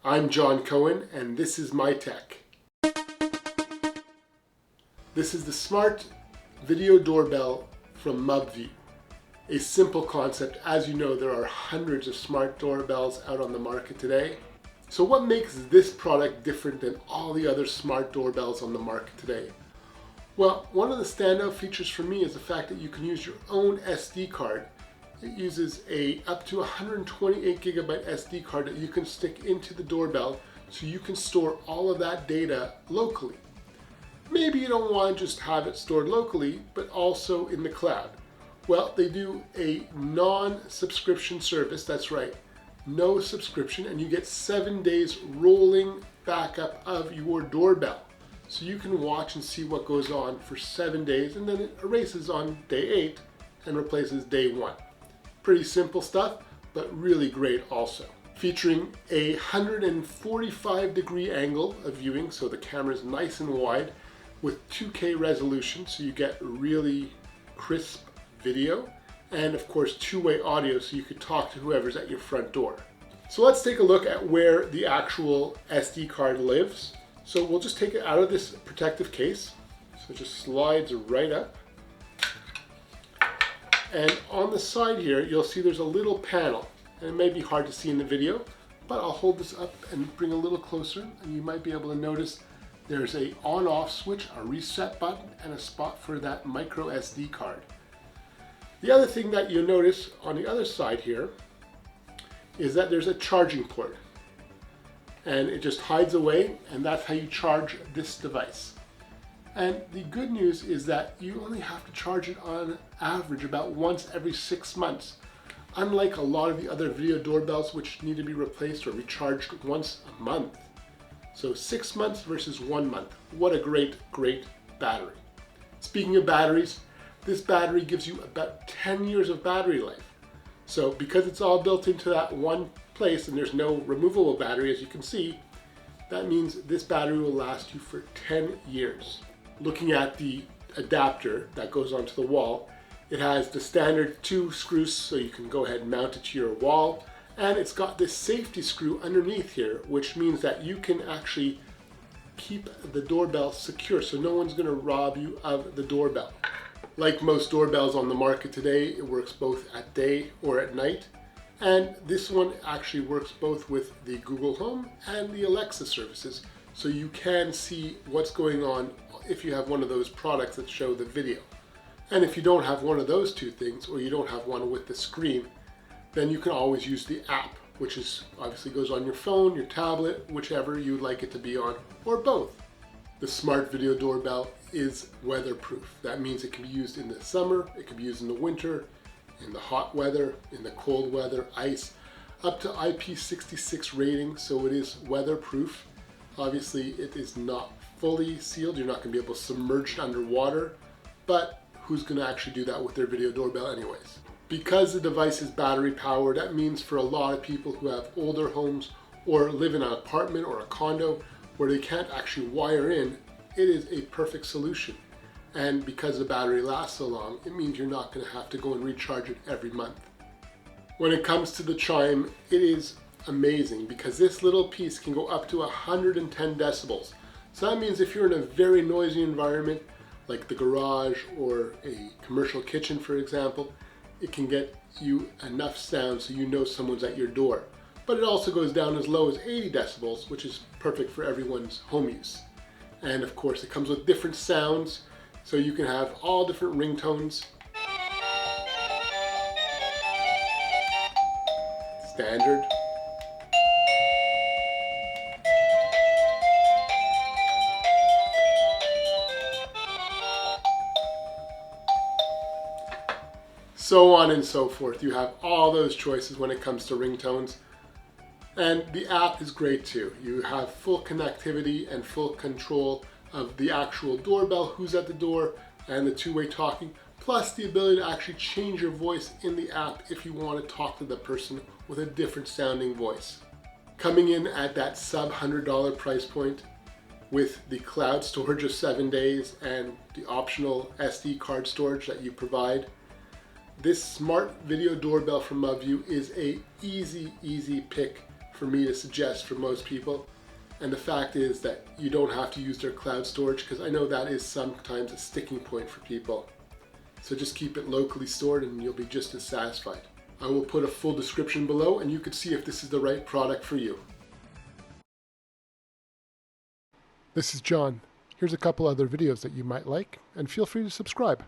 I'm John Cohen, and this is my tech. This is the Smart Video Doorbell from Mubview. A simple concept. As you know, there are hundreds of smart doorbells out on the market today. So what makes this product different than all the other smart doorbells on the market today? Well, one of the standout features for me is the fact that you can use your own SD card. It uses a up to 128 gigabyte SD card that you can stick into the doorbell so you can store all of that data locally. Maybe you don't want to just have it stored locally, but also in the cloud. Well, they do a non-subscription service, that's right, no subscription, and you get 7 days rolling backup of your doorbell. So you can watch and see what goes on for 7 days, and then it erases on day 8 and replaces day 1. Pretty simple stuff, but really great also. Featuring a 145 degree angle of viewing, so the camera is nice and wide, with 2K resolution, so you get really crisp video, and of course two-way audio, so you could talk to whoever's at your front door. So let's take a look at where the actual SD card lives. So we'll just take it out of this protective case, so it just slides right up. And on the side here, you'll see there's a little panel, and it may be hard to see in the video, but I'll hold this up and bring a little closer, and you might be able to notice there's a on-off switch, a reset button, and a spot for that micro SD card. The other thing that you'll notice on the other side here is that there's a charging port, and it just hides away, and that's how you charge this device. And the good news is that you only have to charge it on average about once every 6 months. Unlike a lot of the other video doorbells which need to be replaced or recharged once a month. So 6 months versus 1 month. What a great battery. Speaking of batteries, this battery gives you about 10 years of battery life. So because it's all built into that one place and there's no removable battery, as you can see, that means this battery will last you for 10 years. Looking at the adapter that goes onto the wall, it has the standard 2 screws, so you can go ahead and mount it to your wall, and it's got this safety screw underneath here, which means that you can actually keep the doorbell secure, so no one's going to rob you of the doorbell. Like most doorbells on the market today, it works both at day or at night, and this one actually works both with the Google Home and the Alexa services, so you can see what's going on if you have one of those products that show the video. And if you don't have one of those two things, or you don't have one with the screen, then you can always use the app, which is obviously goes on your phone, your tablet, whichever you'd like it to be on, or both. The Smart Video Doorbell is weatherproof. That means it can be used in the summer, it can be used in the winter, in the hot weather, in the cold weather, ice, up to IP66 rating, so it is weatherproof. Obviously, it is not fully sealed. You're not going to be able to submerge it underwater, but who's going to actually do that with their video doorbell anyways? Because the device is battery powered, that means for a lot of people who have older homes or live in an apartment or a condo where they can't actually wire in, it is a perfect solution. And because the battery lasts so long, it means you're not going to have to go and recharge it every month. When it comes to the chime, it is amazing because this little piece can go up to 110 decibels. So that means if you're in a very noisy environment, like the garage or a commercial kitchen, for example, it can get you enough sound so you know someone's at your door. But it also goes down as low as 80 decibels, which is perfect for everyone's home use. And of course, it comes with different sounds, so you can have all different ringtones. Standard. So on and so forth. You have all those choices when it comes to ringtones. And the app is great too. You have full connectivity and full control of the actual doorbell, who's at the door, and the two-way talking, plus the ability to actually change your voice in the app if you want to talk to the person with a different sounding voice. Coming in at that sub $100 price point with the cloud storage of 7 days and the optional SD card storage that you provide, this smart video doorbell from Mubview is a easy pick for me to suggest for most people. And the fact is that you don't have to use their cloud storage, because I know that is sometimes a sticking point for people. So just keep it locally stored and you'll be just as satisfied. I will put a full description below and you can see if this is the right product for you. This is John. Here's a couple other videos that you might like, and feel free to subscribe.